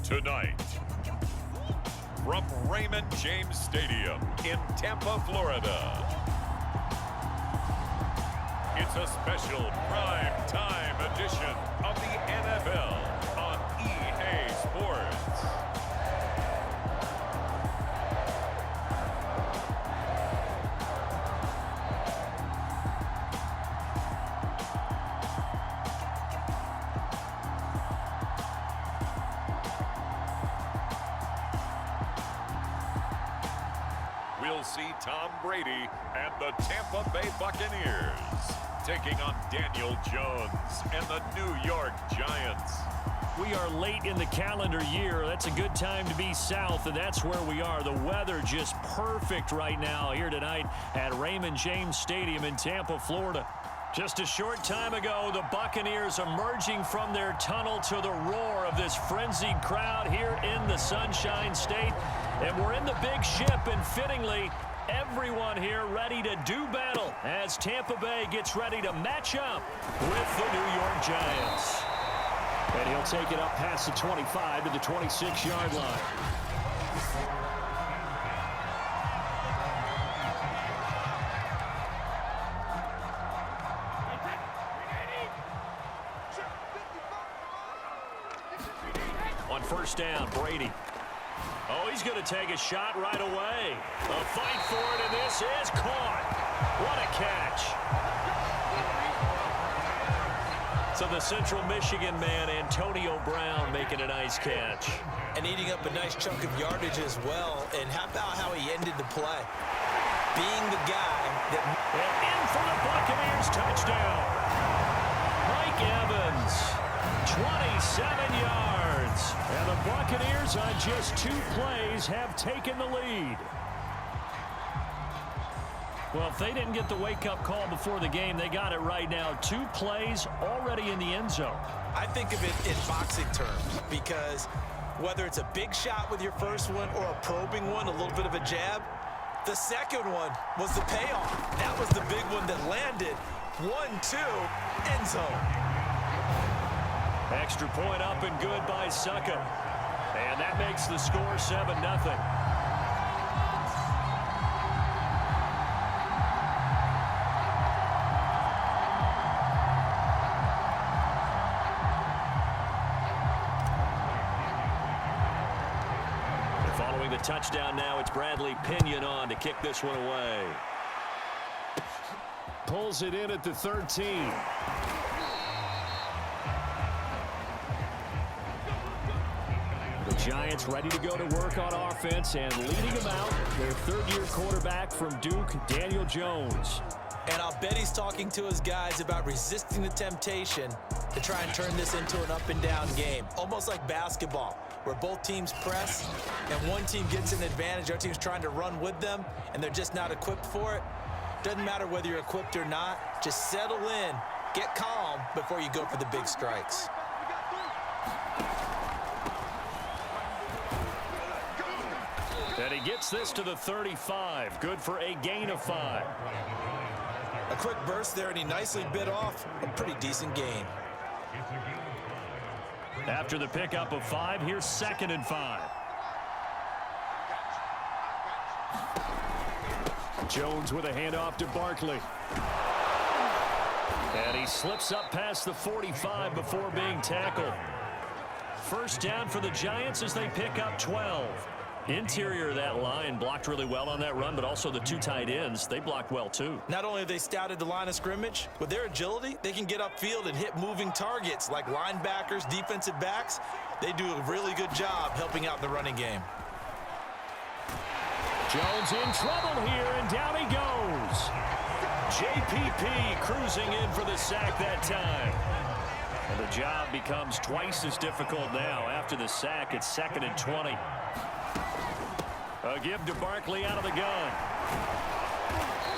Tonight, from Raymond James Stadium in Tampa, Florida, it's a special prime time edition of the NFL on EA Sports. We'll see Tom Brady and the Tampa Bay Buccaneers taking on Daniel Jones and the New York Giants. We are late in the calendar year. That's a good time to be south, and that's where we are. The weather just perfect right now here tonight at Raymond James Stadium in Tampa, Florida. Just a short time ago, the Buccaneers emerging from their tunnel to the roar of this frenzied crowd here in the Sunshine State. And we're in the big ship, and fittingly, everyone here ready to do battle as Tampa Bay gets ready to match up with the New York Giants. And he'll take it up past the 25 to the 26-yard line. On first down, Brady. Oh, he's going to take a shot right away. A fight for it, and this is caught. What a catch. So the Central Michigan man, Antonio Brown, making a nice catch. And eating up a nice chunk of yardage as well. And how about how he ended the play? Being the guy that... And in for the Buccaneers touchdown. Mike Evans, 27 yards. And the Buccaneers on just 2 plays have taken the lead. Well, if they didn't get the wake-up call before the game, they got it right now. 2 plays already in the end zone. I think of it in boxing terms because whether it's a big shot with your first one or a probing one, a little bit of a jab, the second one was the payoff. That was the big one that landed. 1-2, end zone. Extra point up and good by Succa. And that makes the score 7-0. Following the touchdown now, it's Bradley Pinion on to kick this one away. Pulls it in at the 13. The Giants ready to go to work on offense, and leading them out, their third-year quarterback from Duke, Daniel Jones. And I'll bet he's talking to his guys about resisting the temptation to try and turn this into an up-and-down game, almost like basketball, where both teams press and one team gets an advantage, our team's trying to run with them, and they're just not equipped for it. Doesn't matter whether you're equipped or not. Just settle in, get calm before you go for the big strikes. And he gets this to the 35. Good for a gain of 5. A quick burst there, and he nicely bit off a pretty decent gain. After the pickup of 5, here's 2nd and 5. Jones with a handoff to Barkley. And he slips up past the 45 before being tackled. First down for the Giants as they pick up 12. Interior of that line blocked really well on that run, but also the 2 tight ends, they blocked well too. Not only have they scouted the line of scrimmage, with their agility, they can get upfield and hit moving targets like linebackers, defensive backs. They do a really good job helping out the running game. Jones in trouble here, and down he goes. JPP cruising in for the sack that time. And the job becomes twice as difficult now. After the sack, it's 2nd and 20. A give to Barkley out of the gun.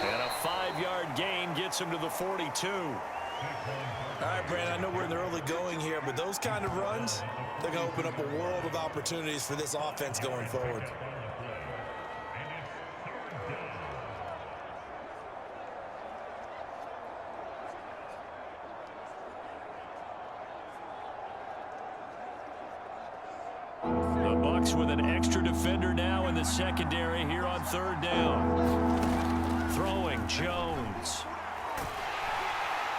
And a 5-yard gain gets him to the 42. All right, Brandon, I know we're in the early going here, but those kind of runs, they're going to open up a world of opportunities for this offense going forward. Bucs with an extra defender now in the secondary here on third down. Throwing Jones.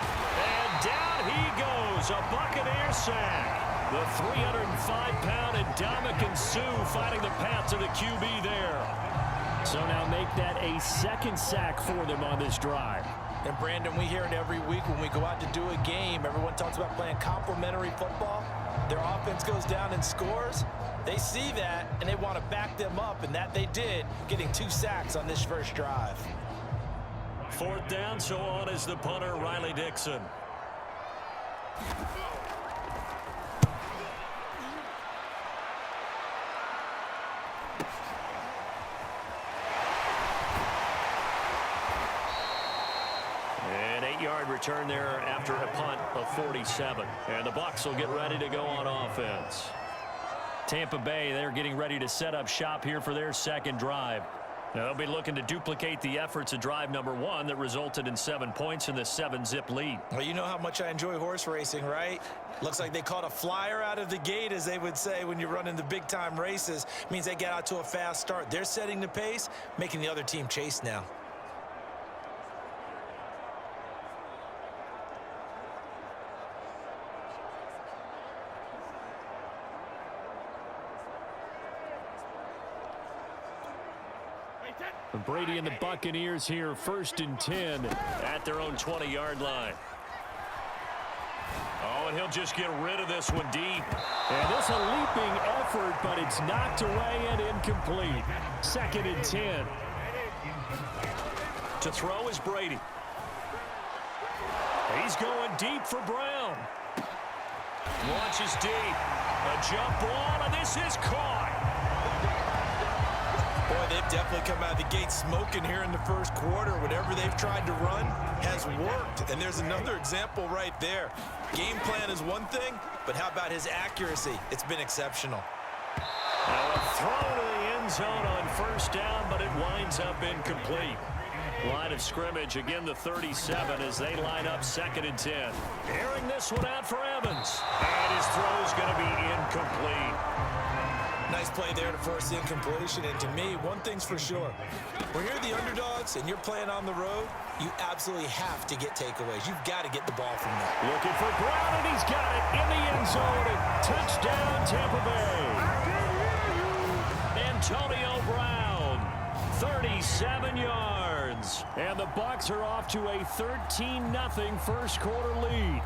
And down he goes. A Buccaneer sack. The 305-pound Ndamukong Suh finding the path to the QB there. So now make that a second sack for them on this drive. And Brandon, we hear it every week when we go out to do a game. Everyone talks about playing complementary football. Their offense goes down and scores. They see that, and they want to back them up, and that they did, getting 2 sacks on this first drive. Fourth down, so on is the punter, Riley Dixon. An 8-yard return there after a punt of 47. And the Bucs will get ready to go on offense. Tampa Bay, they're getting ready to set up shop here for their second drive. Now, they'll be looking to duplicate the efforts of drive number 1 that resulted in 7 points in the 7-zip lead. Well, you know how much I enjoy horse racing, right? Looks like they caught a flyer out of the gate, as they would say when you're running the big-time races. Means they get out to a fast start. They're setting the pace, making the other team chase now. Brady and the Buccaneers here, 1st and 10 at their own 20-yard line. Oh, and he'll just get rid of this one deep. And this a leaping effort, but it's knocked away and incomplete. 2nd and 10. To throw is Brady. He's going deep for Brown. Launches deep. A jump ball, and this is caught. Boy, they've definitely come out of the gate smoking here in the first quarter. Whatever they've tried to run has worked. And there's another example right there. Game plan is one thing, but how about his accuracy? It's been exceptional. Now a throw to the end zone on 1st down, but it winds up incomplete. Line of scrimmage, again the 37 as they line up 2nd and 10. Airing this one out for Evans. And his throw's going to be incomplete. Nice play there to force the incompletion. And to me, one thing's for sure. When you're the underdogs and you're playing on the road, you absolutely have to get takeaways. You've got to get the ball from there. Looking for Brown, and he's got it in the end zone. And touchdown, Tampa Bay. Antonio Brown, 37 yards. And the Bucs are off to a 13-0 first quarter lead.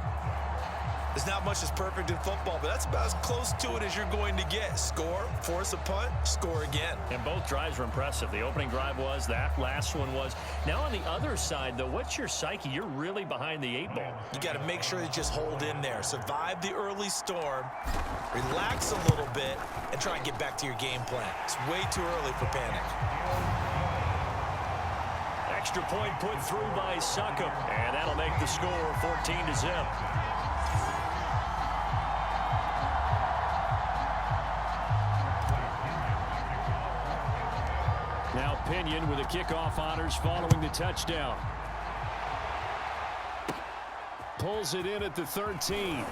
There's not much that's perfect in football, but that's about as close to it as you're going to get. Score, force a punt, score again. And both drives were impressive. The opening drive was, that last one was. Now on the other side, though, what's your psyche? You're really behind the 8 ball. You got to make sure you just hold in there. Survive the early storm, relax a little bit, and try and get back to your game plan. It's way too early for panic. Extra point put through by Succop, and that'll make the score 14-0. Now Pinion with the kickoff honors following the touchdown. Pulls it in at the 13.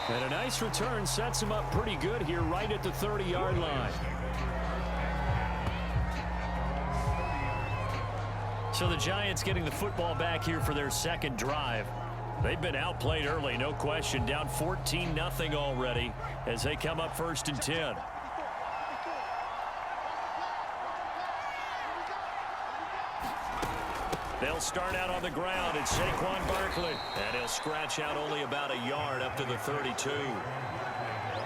And a nice return sets him up pretty good here right at the 30-yard line. So the Giants getting the football back here for their second drive. They've been outplayed early, no question. Down 14-0 already as they come up 1st and 10. They'll start out on the ground. It's Saquon Barkley. And he'll scratch out only about a yard up to the 32.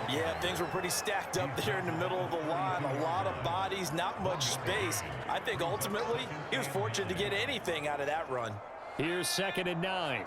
Yeah, things were pretty stacked up there in the middle of the line. A lot of bodies, not much space. I think ultimately he was fortunate to get anything out of that run. Here's 2nd and 9.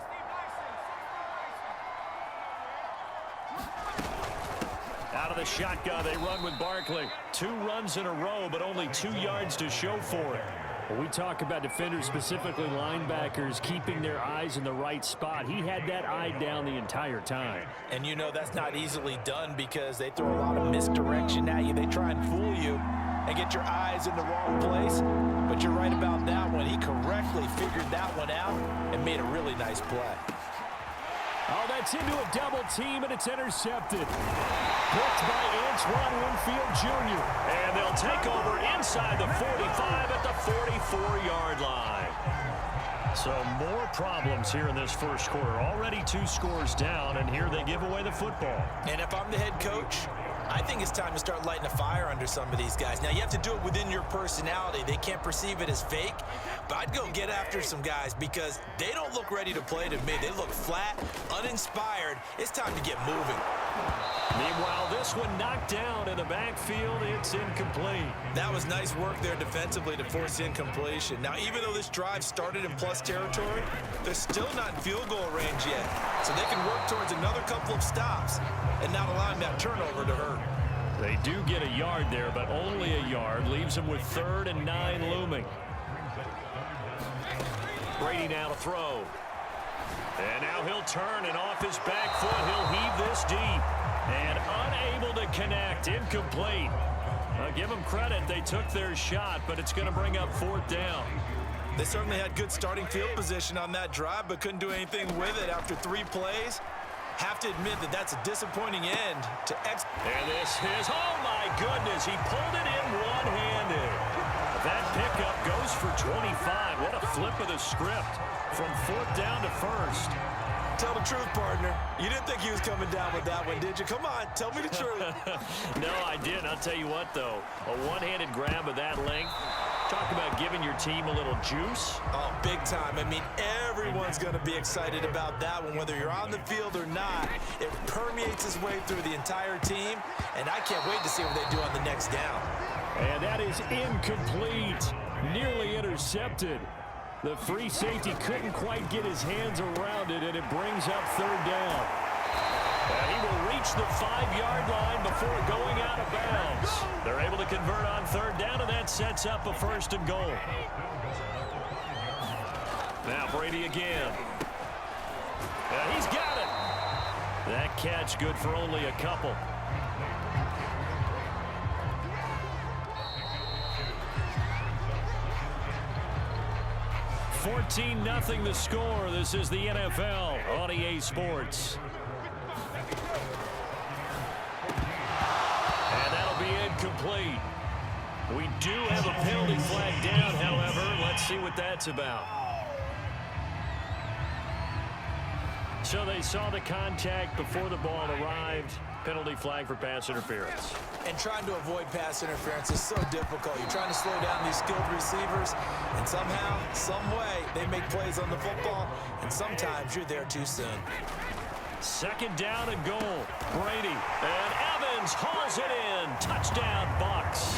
Out of the shotgun, they run with Barkley. 2 runs in a row, but only 2 yards to show for it. When we talk about defenders, specifically linebackers, keeping their eyes in the right spot, he had that eye down the entire time. And you know that's not easily done because they throw a lot of misdirection at you. They try and fool you and get your eyes in the wrong place. But you're right about that one. He correctly figured that one out and made a really nice play. Oh, that's into a double team, and it's intercepted. Picked by Antoine Winfield Jr. And they'll take over inside the 45 at the 44-yard line. So more problems here in this first quarter. Already 2 scores down, and here they give away the football. And if I'm the head coach, I think it's time to start lighting a fire under some of these guys. Now, you have to do it within your personality. They can't perceive it as fake, but I'd go get after some guys because they don't look ready to play to me. They look flat, uninspired. It's time to get moving. Meanwhile, this one knocked down in the backfield. It's incomplete. That was nice work there defensively to force incompletion. Now, even though this drive started in plus territory, they're still not in field goal range yet. So they can work towards another couple of stops and not allowing that turnover to hurt. They do get a yard there, but only a yard. Leaves them with 3rd and 9 looming. Brady now to throw. And now he'll turn, and off his back foot, he'll heave this deep. And unable to connect. Incomplete. Give them credit. They took their shot, but it's going to bring up 4th down. They certainly had good starting field position on that drive, but couldn't do anything with it after 3 plays. Have to admit that that's a disappointing end to And this is, oh my goodness, he pulled it in one-handed. That pickup goes for 25. What a flip of the script from 4th down to 1st. Tell the truth, partner. You didn't think he was coming down with that one, did you? Come on, tell me the truth. No, I didn't. I'll tell you what, though. A one-handed grab of that length. Talk about giving your team a little juice. Oh, big time. I mean, everyone's going to be excited about that one, whether you're on the field or not. It permeates its way through the entire team, and I can't wait to see what they do on the next down. And that is incomplete. Nearly intercepted. The free safety couldn't quite get his hands around it, and it brings up 3rd down. And he will reach the 5-yard line before going out of bounds. They're able to convert on 3rd down, and that sets up a 1st and goal. Now Brady again. And he's got it. That catch good for only a couple. $14-0 the score. This is the NFL on EA Sports. And that'll be incomplete. We do have a penalty flag down, however. Let's see what that's about. So they saw the contact before the ball arrived. Penalty flag for pass interference. And trying to avoid pass interference is so difficult. You're trying to slow down these skilled receivers, and somehow, some way, they make plays on the football, and sometimes you're there too soon. 2nd down and goal. Brady. And Evans hauls it in. Touchdown, Bucs.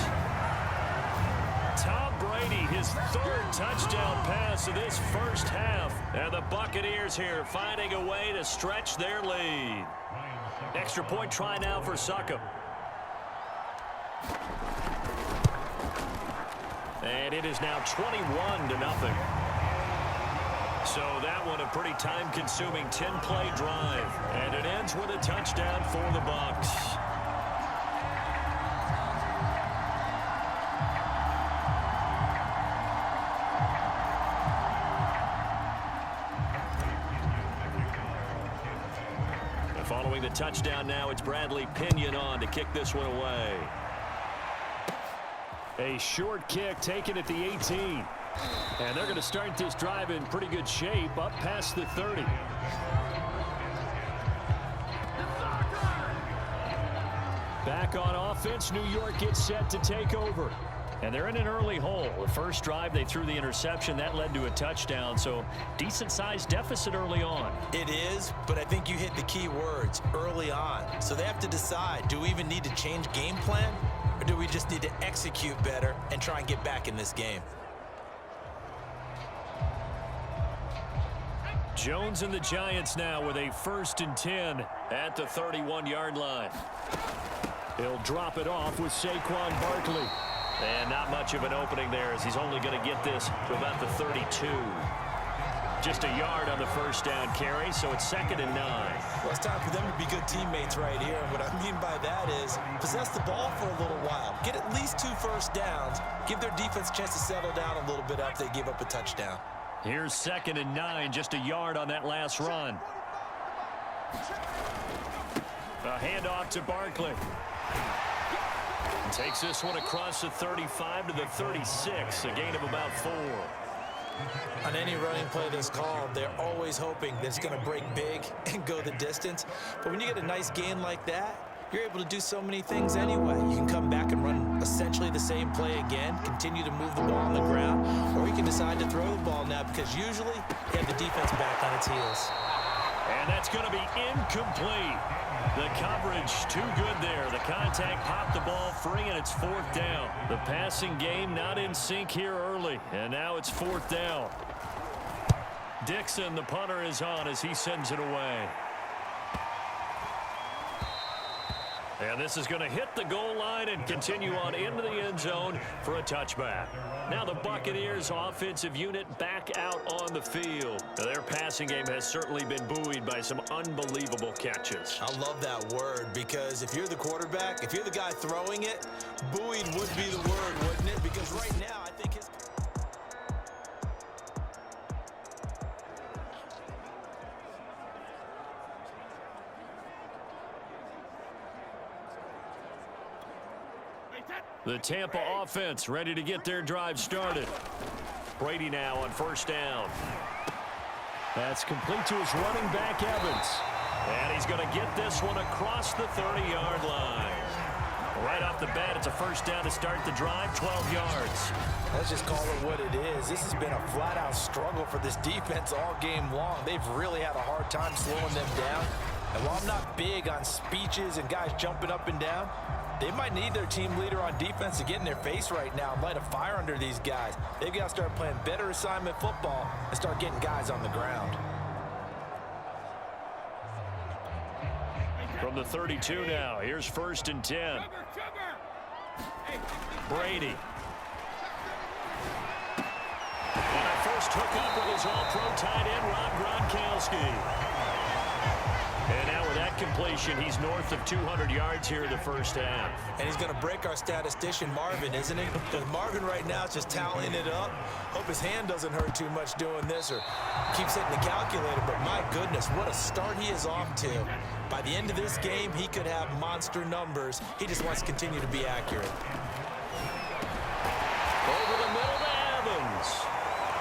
Tom Brady, his 3rd touchdown pass of this first half. And the Buccaneers here finding a way to stretch their lead. Extra point try now for Succop. And it is now 21-0. So that one a pretty time-consuming 10-play drive. And it ends with a touchdown for the Bucs. Following the touchdown now, it's Bradley Pinion on to kick this one away. A short kick taken at the 18. And they're going to start this drive in pretty good shape up past the 30. Back on offense, New York gets set to take over. And they're in an early hole. The first drive, they threw the interception. That led to a touchdown, so decent-sized deficit early on. It is, but I think you hit the key words, early on. So they have to decide, do we even need to change game plan, or do we just need to execute better and try and get back in this game? Jones and the Giants now with a 1st and 10 at the 31-yard line. He'll drop it off with Saquon Barkley. And not much of an opening there as he's only going to get this to about the 32. Just a yard on the first down carry, so it's 2nd and 9. Well, it's time for them to be good teammates right here. And what I mean by that is possess the ball for a little while. Get at least 2 first downs. Give their defense a chance to settle down a little bit after they give up a touchdown. Here's 2nd and 9, just a yard on that last run. A handoff to Barkley. Takes this one across the 35 to the 36, a gain of about 4. On any running play that's called, they're always hoping that it's going to break big and go the distance. But when you get a nice gain like that, you're able to do so many things anyway. You can come back and run essentially the same play again, continue to move the ball on the ground, or you can decide to throw the ball now because usually you have the defense back on its heels. And that's going to be incomplete. The coverage too good there. The contact popped the ball free, and it's 4th down. The passing game not in sync here early, and now it's 4th down. Dixon, the punter, is on as he sends it away. And this is going to hit the goal line and continue on into the end zone for a touchback. Now the Buccaneers offensive unit back out on the field. Now their passing game has certainly been buoyed by some unbelievable catches. I love that word because if you're the quarterback, if you're the guy throwing it, buoyed would be the word, wouldn't it? Because right now I think his... The Tampa offense ready to get their drive started. Brady now on 1st down. That's complete to his running back, Evans. And he's going to get this one across the 30-yard line. Right off the bat, it's a 1st down to start the drive, 12 yards. Let's just call it what it is. This has been a flat-out struggle for this defense all game long. They've really had a hard time slowing them down. And while I'm not big on speeches and guys jumping up and down, they might need their team leader on defense to get in their face right now and light a fire under these guys. They've got to start playing better assignment football and start getting guys on the ground. From the 32 now, here's 1st and 10. Brady. And a first hookup with his all-pro tight end, Rob Gronkowski. And now with that completion, he's north of 200 yards here in the 1st half. And he's going to break our statistician, Marvin, isn't he? Because Marvin right now is just tallying it up. Hope his hand doesn't hurt too much doing this or keeps hitting the calculator. But my goodness, what a start he is off to. By the end of this game, he could have monster numbers. He just wants to continue to be accurate. Over the middle to Evans.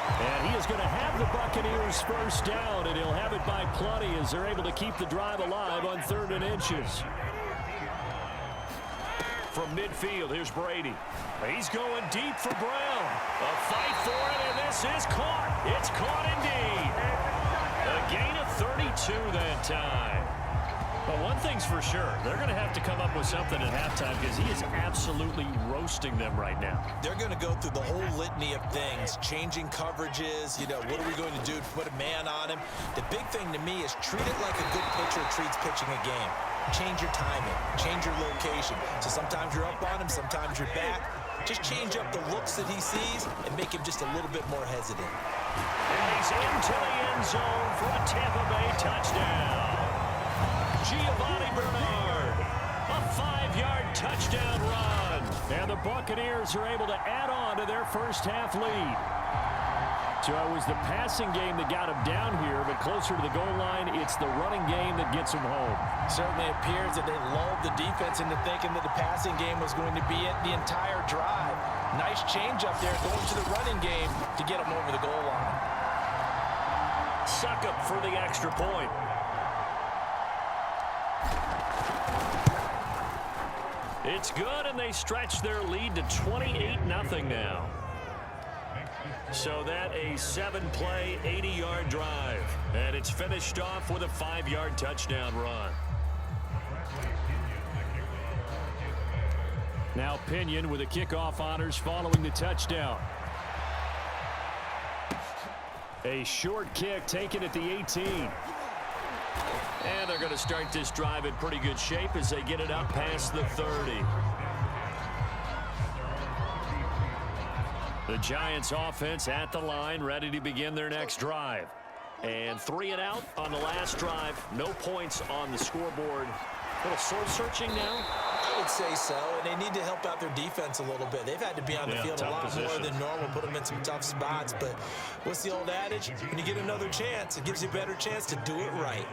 And he is going to have the Buccaneers 1st down, and he'll have it by plenty as they're able to keep the drive alive on 3rd and inches. From midfield, here's Brady. He's going deep for Brown. A fight for it, and this is caught. It's caught indeed. A gain of 32 that time. But one thing's for sure, they're going to have to come up with something at halftime because he is absolutely roasting them right now. They're going to go through the whole litany of things, changing coverages, what are we going to do to put a man on him? The big thing to me is treat it like a good pitcher treats pitching a game. Change your timing, change your location. So sometimes you're up on him, sometimes you're back. Just change up the looks that he sees and make him just a little bit more hesitant. And he's into the end zone for a Tampa Bay touchdown. Giovanni Bernard, a 5-yard touchdown run. And the Buccaneers are able to add on to their 1st half lead. So it was the passing game that got him down here, but closer to the goal line, it's the running game that gets him home. Certainly appears that they lulled the defense into thinking that the passing game was going to be it the entire drive. Nice change up there going to the running game to get him over the goal line. Suck up for the extra point. It's good, and they stretch their lead to 28-0 now. So that a 7-play, 80-yard drive. And it's finished off with a 5-yard touchdown run. Now Pinion with the kickoff honors following the touchdown. A short kick taken at the 18. And they're going to start this drive in pretty good shape as they get it up past the 30. The Giants offense at the line, ready to begin their next drive. And 3 and out on the last drive. No points on the scoreboard. A little soul searching now. I would say so, and they need to help out their defense a little bit. They've had to be on the field a lot more than normal, put them in some tough spots. But what's the old adage? When you get another chance, it gives you a better chance to do it right.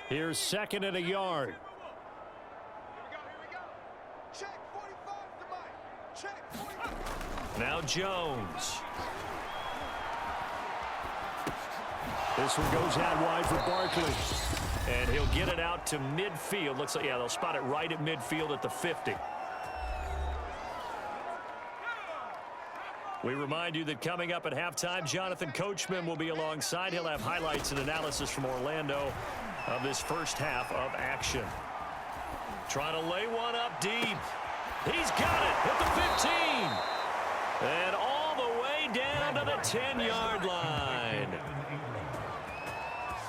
Here's second and a yard. Check 45 to Mike. Check 45. Now Jones. This one goes out wide for Barkley. And he'll get it out to midfield. Looks like, yeah, they'll spot it right at midfield at the 50. We remind you that coming up at halftime, Jonathan Coachman will be alongside. He'll have highlights and analysis from Orlando of this first half of action. Trying to lay one up deep. He's got it at the 15. And all the way down to the 10-yard line.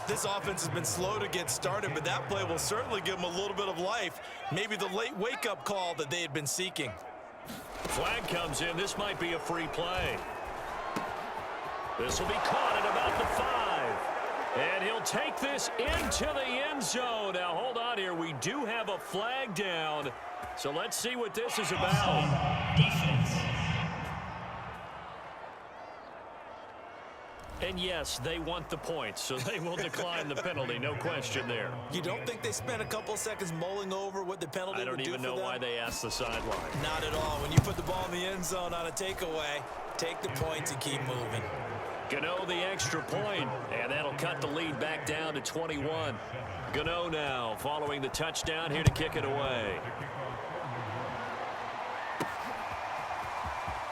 This offense has been slow to get started, but that play will certainly give them a little bit of life. Maybe the late wake-up call that they had been seeking. Flag comes in. This might be a free play. This will be caught at about the 5. And he'll take this into the end zone. Now, hold on here. We do have a flag down. So let's see what this is about. Defense. And yes, they want the points, so they will decline the penalty. No question there. You don't think they spent a couple seconds mulling over what the penalty would do for them? I don't even know why they asked the sideline. Not at all. When you put the ball in the end zone on a takeaway, take the points and keep moving. Gano the extra point, and that'll cut the lead back down to 21. Gano now following the touchdown here to kick it away.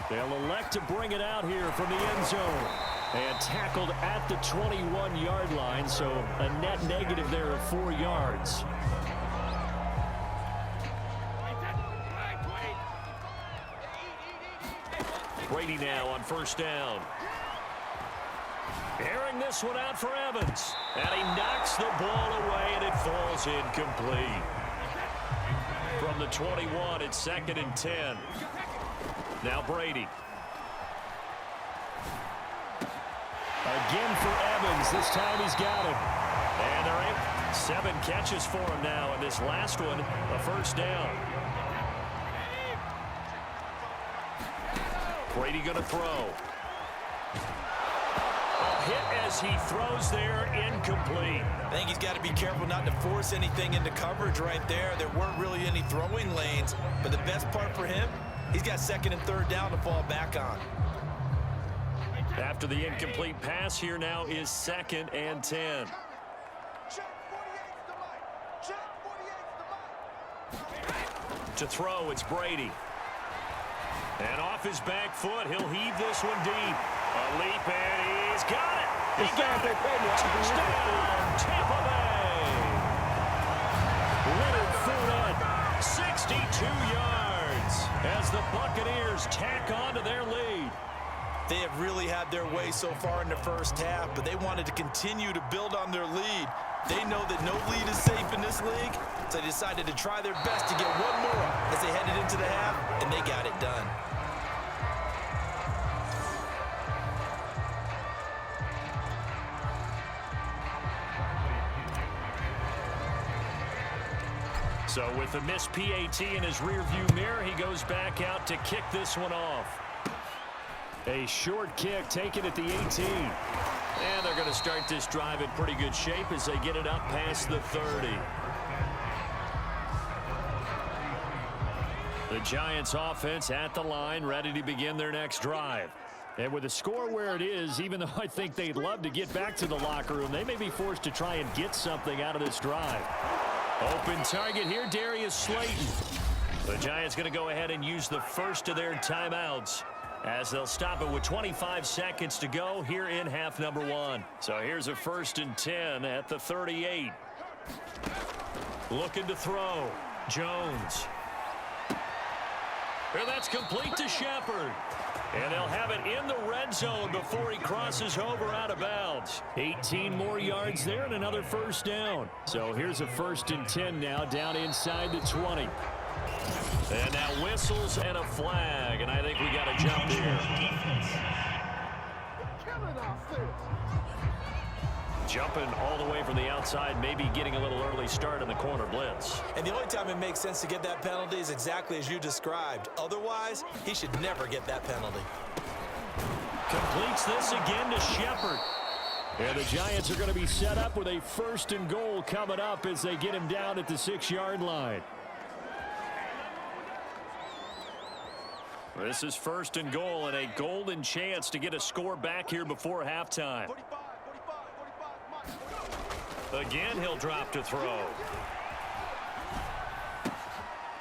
They'll elect to bring it out here from the end zone. And tackled at the 21-yard line, so a net negative there of 4 yards. Brady now on first down. Airing this one out for Evans. And he knocks the ball away, and it falls incomplete. From the 21, it's 2nd and 10. Now Brady. Again for Evans. This time he's got him. And they're in. 7 catches for him now. And this last one, a first down. Brady going to throw. A hit as he throws there, incomplete. I think he's got to be careful not to force anything into coverage right there. There weren't really any throwing lanes. But the best part for him, he's got 2nd and 3rd down to fall back on. After the incomplete pass, here now is 2nd and 10. Check 48 to Mike. Check 48 to Mike. To throw, it's Brady. And off his back foot, he'll heave this one deep. A leap, and he's got it. He got it. Touchdown, Tampa Bay. Leonard Fournette, 62 yards as the Buccaneers tack on to their lead. They have really had their way so far in the first half, but they wanted to continue to build on their lead. They know that no lead is safe in this league, so they decided to try their best to get one more as they headed into the half, and they got it done. So with the missed PAT in his rearview mirror, he goes back out to kick this one off. A short kick taken at the 18. And they're going to start this drive in pretty good shape as they get it up past the 30. The Giants offense at the line, ready to begin their next drive. And with the score where it is, even though I think they'd love to get back to the locker room, they may be forced to try and get something out of this drive. Open target here, Darius Slayton. The Giants going to go ahead and use the first of their timeouts, as they'll stop it with 25 seconds to go here in half number 1. So here's a 1st and 10 at the 38. Looking to throw. Jones. And that's complete to Shepard. And they'll have it in the red zone before he crosses over out of bounds. 18 more yards there and another first down. So here's a 1st and 10 now down inside the 20. And now whistles and a flag, and I think we got a jump here. Jumping all the way from the outside, maybe getting a little early start in the corner blitz. And the only time it makes sense to get that penalty is exactly as you described. Otherwise, he should never get that penalty. Completes this again to Shepard. And the Giants are going to be set up with a 1st and goal coming up as they get him down at the 6-yard line. This is 1st and goal and a golden chance to get a score back here before halftime. Again, he'll drop to throw.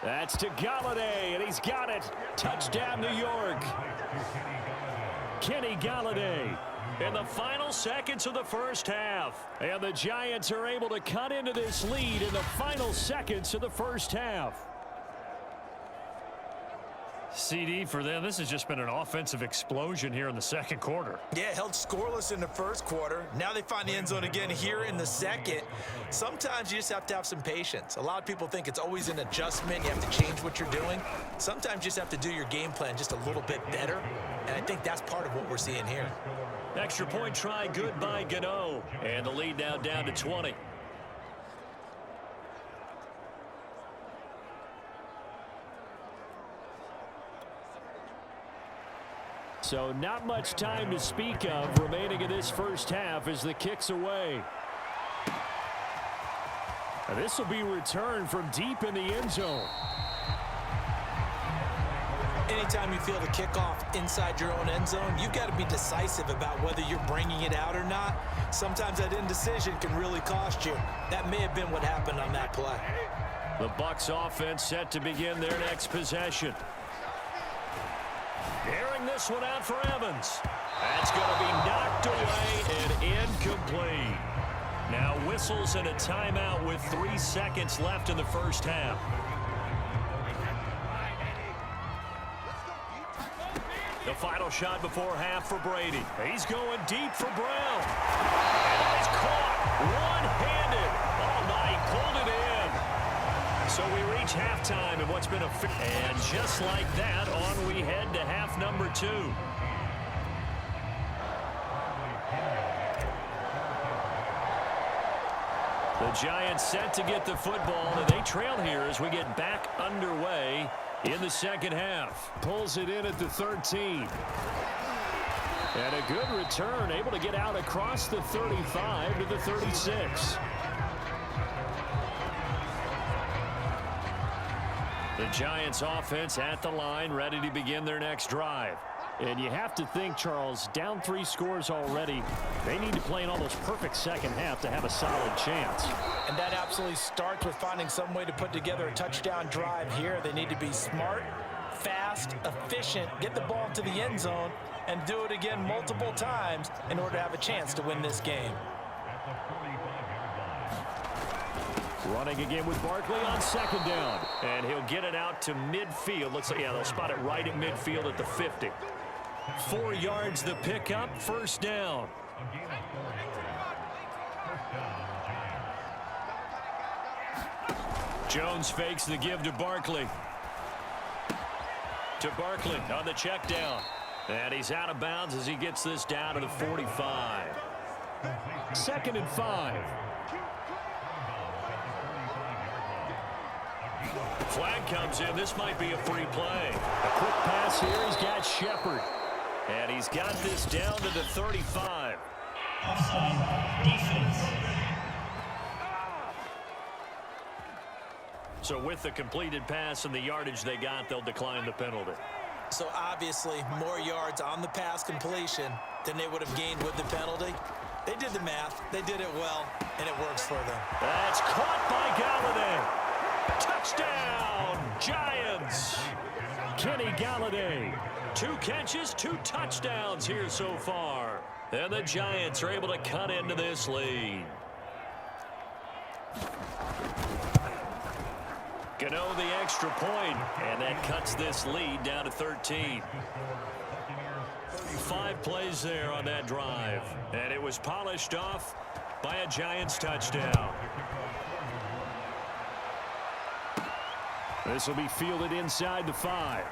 That's to Galladay, and he's got it. Touchdown, New York. Kenny Galladay in the final seconds of the first half. And the Giants are able to cut into this lead in the final seconds of the first half. CD for them, this has just been an offensive explosion here in the second quarter. Yeah, held scoreless in the first quarter. Now they find the end zone again here in the second. Sometimes you just have to have some patience. A lot of people think it's always an adjustment. You have to change what you're doing. Sometimes you just have to do your game plan just a little bit better. And I think that's part of what we're seeing here. Extra point try good by Gano. And the lead now down to 20. So not much time to speak of remaining in this first half as the kick's away. And this will be returned from deep in the end zone. Anytime you feel the kickoff inside your own end zone, you've got to be decisive about whether you're bringing it out or not. Sometimes that indecision can really cost you. That may have been what happened on that play. The Bucs offense set to begin their next possession. Airing this one out for Evans. That's going to be knocked away and incomplete. Now whistles and a timeout with 3 seconds left in the first half. The final shot before half for Brady. He's going deep for Brown. And it's caught one-handed. Oh, my, pulled it in. So we reach halftime in what's been a... And just like that, on we head to half number 2. The Giants set to get the football, and they trail here as we get back underway in the second half. Pulls it in at the 13. And a good return, able to get out across the 35 to the 36. The Giants offense at the line, ready to begin their next drive. And you have to think, Charles, down 3 scores already. They need to play an almost perfect second half to have a solid chance. And that absolutely starts with finding some way to put together a touchdown drive here. They need to be smart, fast, efficient, get the ball to the end zone, and do it again multiple times in order to have a chance to win this game. Running again with Barkley on second down. And he'll get it out to midfield. Looks like, yeah, they'll spot it right at midfield at the 50. 4 yards the pickup, first down. Jones fakes the give to Barkley. To Barkley on the check down. And he's out of bounds as he gets this down to the 45. 2nd and 5. Flag comes in. This might be a free play. A quick pass here. He's got Shepard. And he's got this down to the 35. Offside defense. So with the completed pass and the yardage they got, they'll decline the penalty. So obviously more yards on the pass completion than they would have gained with the penalty. They did the math. They did it well, and it works for them. That's caught by Galladay. Touchdown, Giants. Kenny Galladay. 2 catches, 2 touchdowns here so far. And the Giants are able to cut into this lead. Gano the extra point, and that cuts this lead down to 13. 5 plays there on that drive, and it was polished off by a Giants touchdown. This will be fielded inside the 5.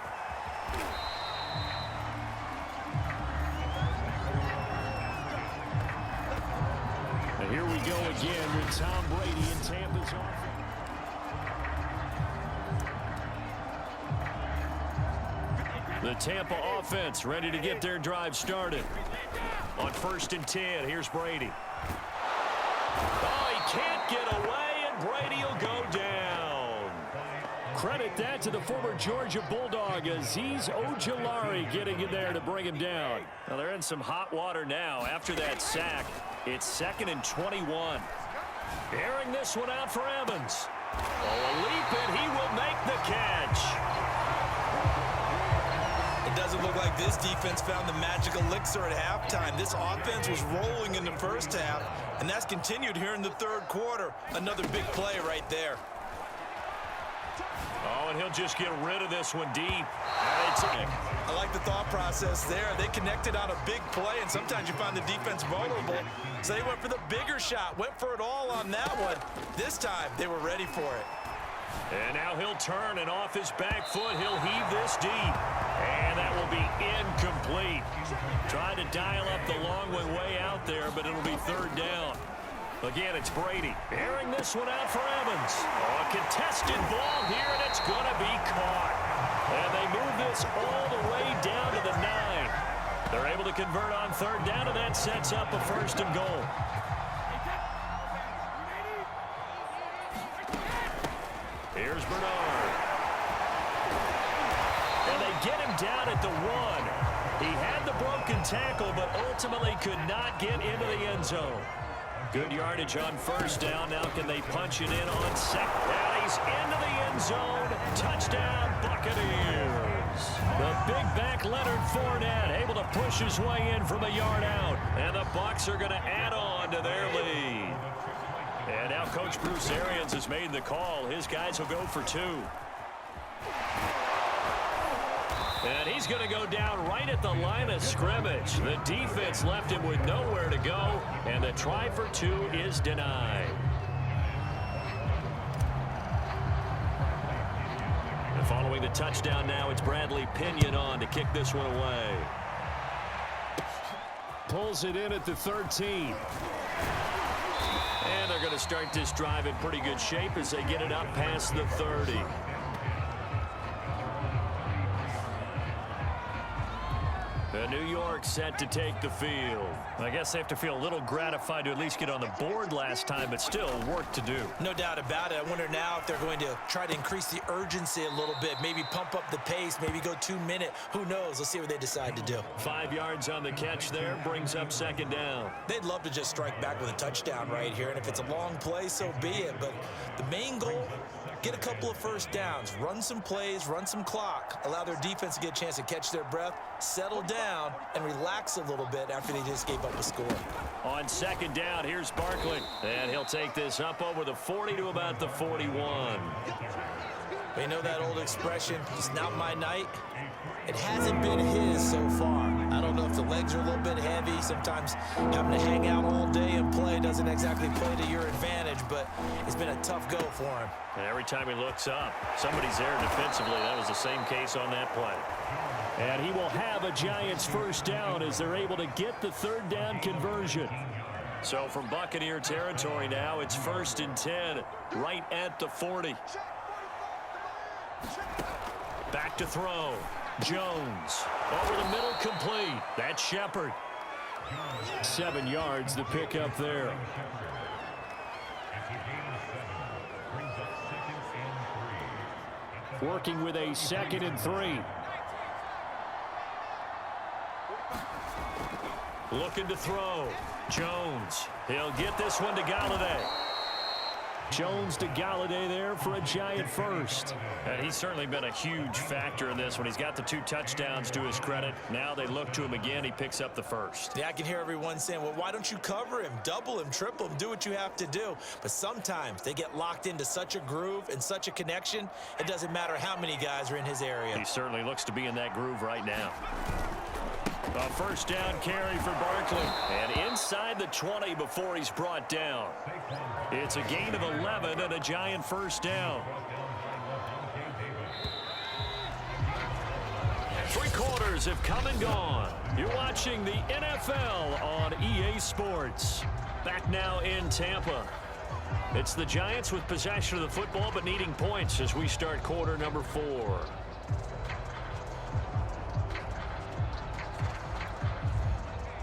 And here we go again with Tom Brady in Tampa's offense. The Tampa offense ready to get their drive started. On 1st and 10. Here's Brady. Oh, he can't get away, and Brady will go down. Credit that to the former Georgia Bulldog, Azeez Ojulari getting in there to bring him down. Now they're in some hot water now after that sack. It's 2nd and 21. Airing this one out for Evans. Oh, a leap, and he will make the catch. It doesn't look like this defense found the magic elixir at halftime. This offense was rolling in the first half, and that's continued here in the third quarter. Another big play right there. Oh, and he'll just get rid of this one deep. I like the thought process there. They connected on a big play, and sometimes you find the defense vulnerable. So they went for the bigger shot, went for it all on that one. This time, they were ready for it. And now he'll turn, and off his back foot, he'll heave this deep. And that will be incomplete. Trying to dial up the long one way out there, but it'll be 3rd down. Again, it's Brady. Airing this one out for Evans. Oh, a contested ball here, and it's going to be caught. And they move this all the way down to the 9. They're able to convert on 3rd down, and that sets up a 1st and goal. Here's Bernard. And they get him down at the 1. He had the broken tackle, but ultimately could not get into the end zone. Good yardage on 1st down. Now can they punch it in on 2nd? Now he's into the end zone. Touchdown, Buccaneers. The big back Leonard Fournette able to push his way in from a yard out. And the Bucs are going to add on to their lead. And now Coach Bruce Arians has made the call. His guys will go for 2. And he's going to go down right at the line of scrimmage. The defense left him with nowhere to go, and the try for 2 is denied. And following the touchdown now, it's Bradley Pinion on to kick this one away. Pulls it in at the 13. And they're going to start this drive in pretty good shape as they get it up past the 30. The New York set to take the field. I guess they have to feel a little gratified to at least get on the board last time, but still work to do. No doubt about it. I wonder now if they're going to try to increase the urgency a little bit, maybe pump up the pace, maybe go 2-minute. Who knows? Let's see what they decide to do. 5 yards on the catch there, brings up 2nd down. They'd love to just strike back with a touchdown right here, and if it's a long play, so be it. But the main goal, get a couple of 1st downs, run some plays, run some clock, allow their defense to get a chance to catch their breath, settle down, and relax a little bit after they just gave up a score. On 2nd down, here's Barkley. And he'll take this up over the 40 to about the 41. You know that old expression, it's not my night? It hasn't been his so far. I don't know if the legs are a little bit heavy. Sometimes having to hang out all day and play doesn't exactly play to your advantage, but it's been a tough go for him. And every time he looks up, somebody's there defensively. That was the same case on that play. And he will have a Giants 1st down as they're able to get the 3rd down conversion. So from Buccaneer territory now, it's 1st and 10 right at the 40. Back to throw. Jones over the middle, complete. That's Shepard. 7 yards, the pickup there. Working with a 2nd and 3. Looking to throw. Jones. He'll get this one to Galladay. Jones to Galladay there for a Giant 1st. And he's certainly been a huge factor in this one. He's got the 2 touchdowns to his credit. Now they look to him again. He picks up the 1st. Yeah, I can hear everyone saying, well, why don't you cover him, double him, triple him, do what you have to do. But sometimes they get locked into such a groove and such a connection, it doesn't matter how many guys are in his area. He certainly looks to be in that groove right now. A 1st down carry for Barkley. And inside the 20 before he's brought down. It's a gain of 11 and a Giant 1st down. 3 quarters have come and gone. You're watching the NFL on EA Sports. Back now in Tampa. It's the Giants with possession of the football but needing points as we start quarter number 4.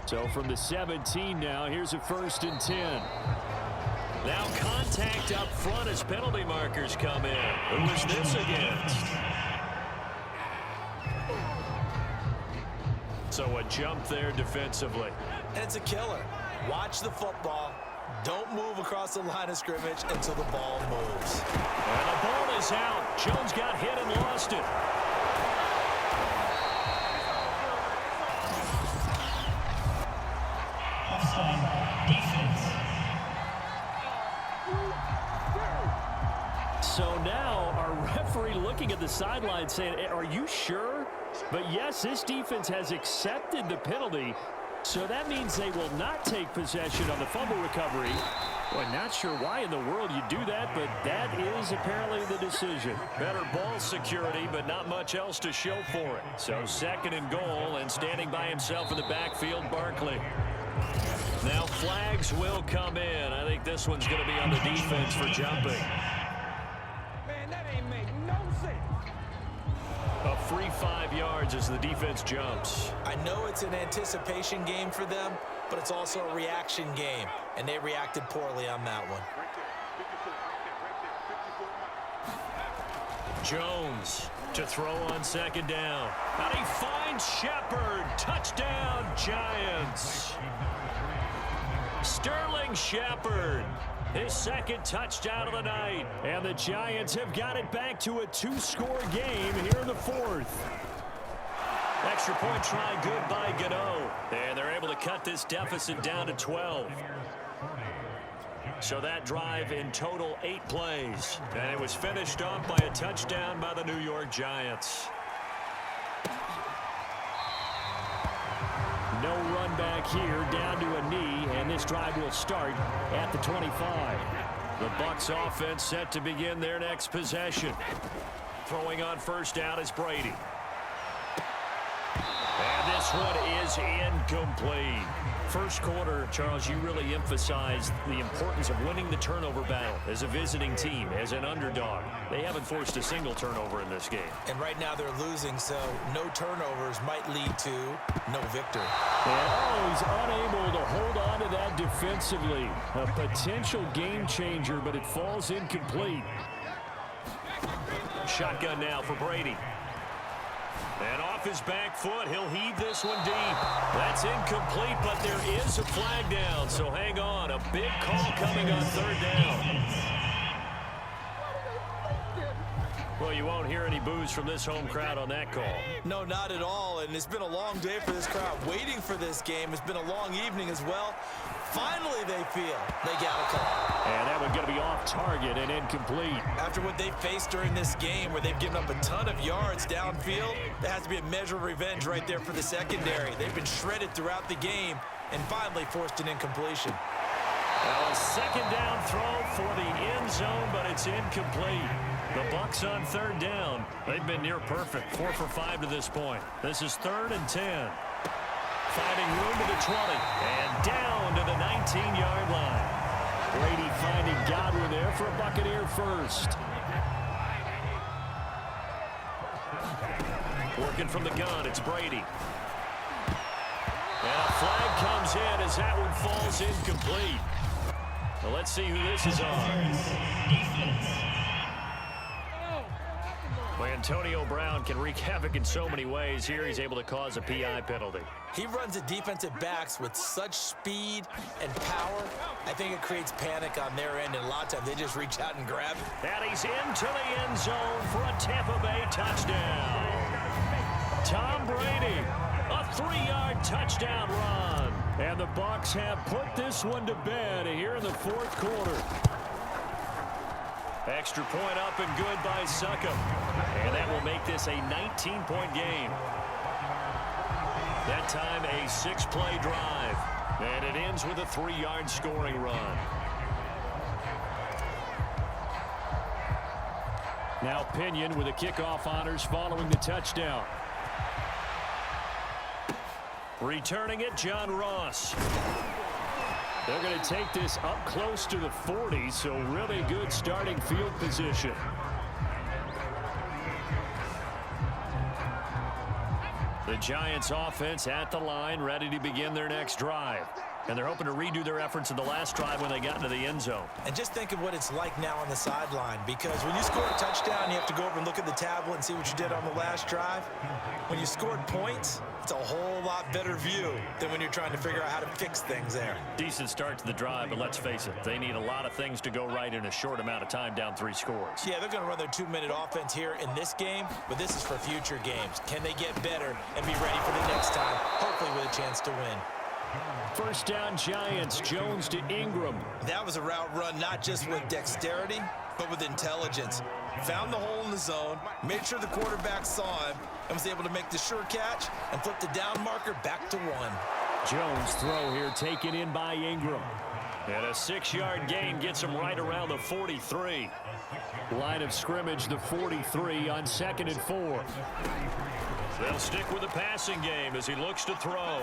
So from the 17 now, here's a 1st and 10. Now contact up front as penalty markers come in. Who is this against? So a jump there defensively. And it's a killer. Watch the football. Don't move across the line of scrimmage until the ball moves. And the ball is out. Jones got hit and lost it. Offside. Defense. So now our referee looking at the sideline saying, are you sure? But yes, this defense has accepted the penalty. So that means they will not take possession on the fumble recovery. Well, not sure why in the world you do that, but that is apparently the decision. Better ball security, but not much else to show for it. So 2nd and goal, and standing by himself in the backfield, Barkley. Now flags will come in. I think this one's going to be on the defense for jumping. Man, that ain't make no sense. A free 5 yards as the defense jumps. I know it's an anticipation game for them, but it's also a reaction game, and they reacted poorly on that one. Jones to throw on 2nd down. And he finds Shepard. Touchdown, Giants. Sterling Shepard. His 2nd touchdown of the night. And the Giants have got it back to a 2-score game here in the 4th. Extra point try good by Gano. And they're able to cut this deficit down to 12. So that drive in total 8 plays. And it was finished off by a touchdown by the New York Giants. No run back here, down to a knee, and this drive will start at the 25. The Bucs offense set to begin their next possession. Throwing on 1st down is Brady. And this one is incomplete. First quarter, Charles, you really emphasized the importance of winning the turnover battle as a visiting team, as an underdog. They haven't forced a single turnover in this game. And right now they're losing, so no turnovers might lead to no victory. And he's unable to hold on to that defensively. A potential game changer, but it falls incomplete. Shotgun now for Brady. And off his back foot, he'll heave this one deep. That's incomplete, but there is a flag down, so hang on. A big call coming on 3rd down. Well, you won't hear any boos from this home crowd on that call. No, not at all, and it's been a long day for this crowd. Waiting for this game. It's been a long evening as well. Finally, they feel they got a call. And that one's going to be off target and incomplete. After what they faced during this game where they've given up a ton of yards downfield, there has to be a measure of revenge right there for the secondary. They've been shredded throughout the game and finally forced an incompletion. Well, a 2nd down throw for the end zone, but it's incomplete. The Bucs on 3rd down. They've been near perfect, 4 for 5 to this point. This is 3rd and 10. Finding room to the 20 and down to the 19-yard line. Brady finding Godwin there for a Buccaneer first. Working from the gun, it's Brady. And a flag comes in as that one falls incomplete. Well, let's see who this is on. Well, Antonio Brown can wreak havoc in so many ways. Here he's able to cause a PI penalty. He runs at defensive backs with such speed and power. I think it creates panic on their end, and a lot of times they just reach out and grab it. And he's into the end zone for a Tampa Bay touchdown. Tom Brady, a 3-yard touchdown run. And the Bucs have put this one to bed here in the 4th quarter. Extra point up and good by Succop. And that will make this a 19-point game. That time a 6-play drive. And it ends with a 3-yard scoring run. Now Pinion with the kickoff honors following the touchdown. Returning it, John Ross. They're going to take this up close to the 40, so really good starting field position. The Giants offense at the line, ready to begin their next drive. And they're hoping to redo their efforts in the last drive when they got into the end zone. And just think of what it's like now on the sideline, because when you score a touchdown, you have to go over and look at the tablet and see what you did on the last drive. When you scored points, it's a whole lot better view than when you're trying to figure out how to fix things there. Decent start to the drive, but let's face it, they need a lot of things to go right in a short amount of time, down 3 scores. Yeah, they're going to run their 2-minute offense here in this game, but this is for future games. Can they get better and be ready for the next time, hopefully with a chance to win? First down, Giants. Jones to Ingram. That was a route run not just with dexterity, but with intelligence. Found the hole in the zone, made sure the quarterback saw him, and was able to make the sure catch and flip the down marker back to 1. Jones throw here taken in by Ingram. And a 6-yard gain gets him right around the 43. Line of scrimmage, the 43 on 2nd and 4. They'll stick with the passing game as he looks to throw.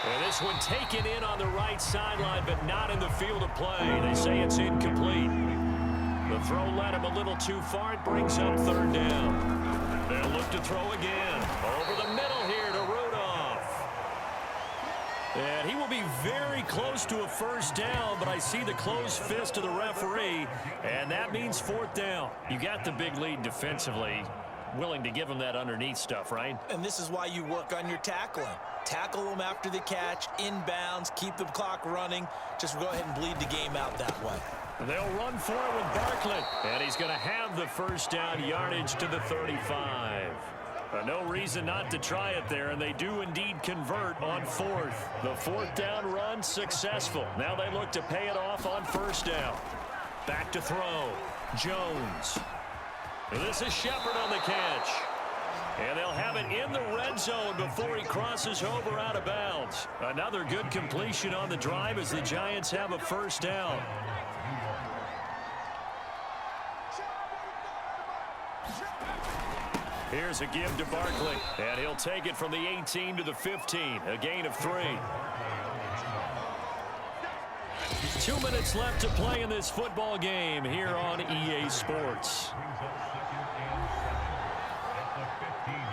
And this one taken in on the right sideline, but not in the field of play. They say it's incomplete. The throw led him a little too far. It brings up 3rd down. They'll look to throw again. Over the middle here to Rudolph. And he will be very close to a 1st down, but I see the closed fist of the referee, and that means 4th down. You got the big lead defensively. Willing to give him that underneath stuff, right? And this is why you work on your tackling. Tackle them after the catch, inbounds, keep the clock running. Just go ahead and bleed the game out that way. They'll run for it with Barkley. And he's going to have the 1st down, yardage to the 35. No reason not to try it there, and they do indeed convert on 4th. The 4th down run successful. Now they look to pay it off on 1st down. Back to throw. Jones. This is Shepard on the catch. And they'll have it in the red zone before he crosses over out of bounds. Another good completion on the drive as the Giants have a 1st down. Here's a give to Barkley. And he'll take it from the 18 to the 15. A gain of 3. 2 minutes left to play in this football game here on EA Sports.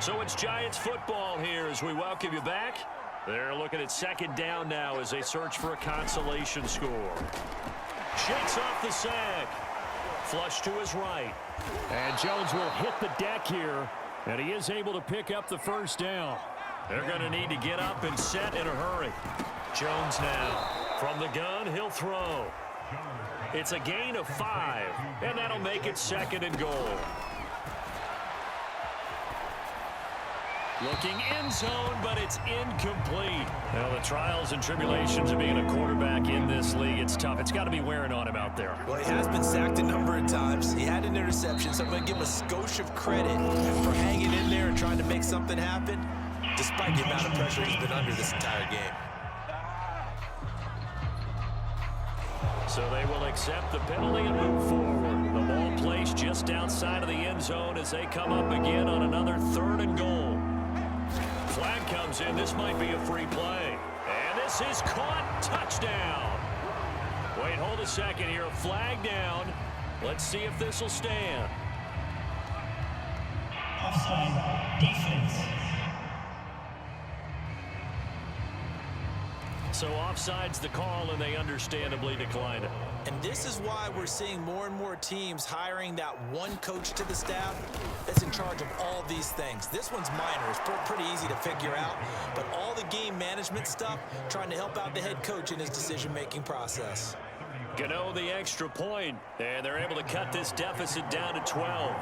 So it's Giants football here as we welcome you back. They're looking at 2nd down now as they search for a consolation score. Shakes off the sack. Flush to his right. And Jones will hit the deck here. And he is able to pick up the 1st down. They're going to need to get up and set in a hurry. Jones now. From the gun, he'll throw. It's a gain of 5. And that'll make it 2nd and goal. Looking end zone, but it's incomplete. Well, the trials and tribulations of being a quarterback in this league, it's tough. It's got to be wearing on him out there. Well, he has been sacked a number of times. He had an interception, so I'm going to give him a skosh of credit for hanging in there and trying to make something happen, despite the amount of pressure he's been under this entire game. So they will accept the penalty and move forward. The ball placed just outside of the end zone as they come up again on another 3rd and goal. Flag comes in. This might be a free play. And this is caught. Touchdown. Wait, hold a second here. A flag down. Let's see if this will stand. Offside. Defense. So offside's the call, and they understandably declined it. And this is why we're seeing more and more teams hiring that one coach to the staff that's in charge of all these things. This one's minor. It's pretty easy to figure out. But all the game management stuff, trying to help out the head coach in his decision-making process. Gano the extra point, and they're able to cut this deficit down to 12.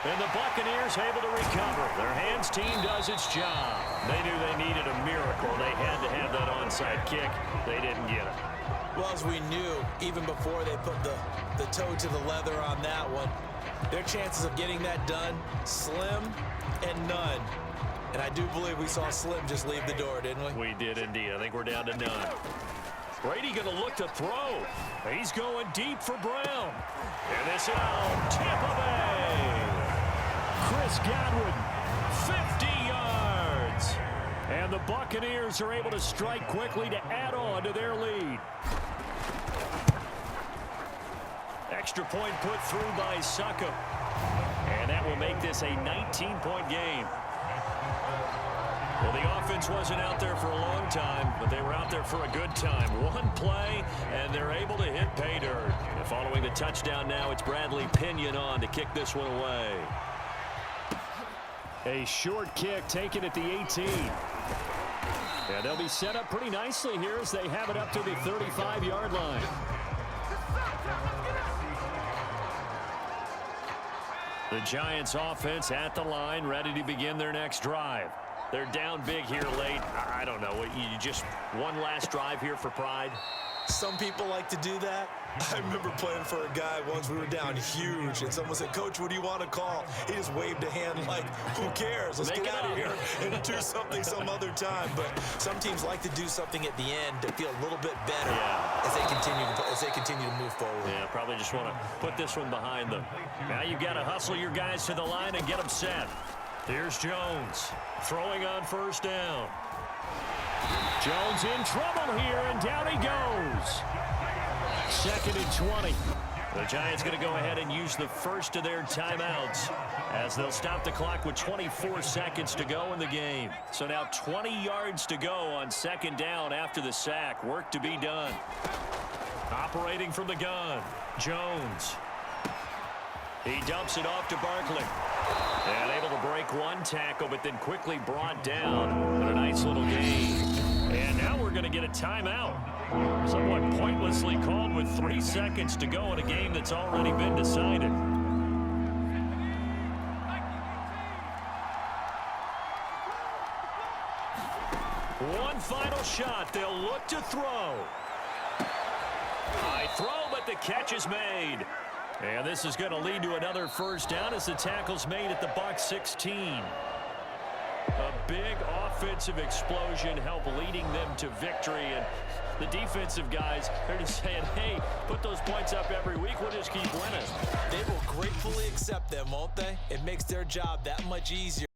And the Buccaneers able to recover. Their hands team does its job. They knew they needed a miracle. They had to have that onside kick. They didn't get it. Well, as we knew, even before they put the toe to the leather on that one, their chances of getting that done, slim and none. And I do believe we saw Slim just leave the door, didn't we? We did indeed. I think we're down to none. Brady going to look to throw. He's going deep for Brown. And this is Tampa Bay. Chris Godwin, 50 yards. And the Buccaneers are able to strike quickly to add on to their lead. Extra point put through by Suckup. And that will make this a 19-point game. Well, the offense wasn't out there for a long time, but they were out there for a good time. One play, and they're able to hit pay dirt. And following the touchdown now, it's Bradley Pinion on to kick this one away. A short kick taken at the 18. And they'll be set up pretty nicely here as they have it up to the 35-yard line. The Giants offense at the line, ready to begin their next drive. They're down big here late. I don't know. You just one last drive here for pride? Some people like to do that. I remember playing for a guy once. We were down huge, and someone said, "Coach, what do you want to call?" He just waved a hand like, "Who cares? Let's get out of here and do something some other time." But some teams like to do something at the end to feel a little bit better as they continue to move forward. Yeah, probably just want to put this one behind them. Now you've got to hustle your guys to the line and get them set. Here's Jones throwing on first down. Jones in trouble here, and down he goes. 2nd and 20. The Giants going to go ahead and use the first of their timeouts as they'll stop the clock with 24 seconds to go in the game. So now 20 yards to go on 2nd down after the sack. Work to be done. Operating from the gun, Jones. He dumps it off to Barkley. And able to break one tackle, but then quickly brought down. But a nice little gain. And now we're going to get a timeout. Somewhat pointlessly called with 3 seconds to go in a game that's already been decided. One final shot. They'll look to throw. High throw, but the catch is made. And this is going to lead to another first down as the tackle's made at the Bucs 16. A big offensive explosion helped leading them to victory. And the defensive guys, they're just saying, hey, put those points up every week. We'll just keep winning. They will gratefully accept them, won't they? It makes their job that much easier.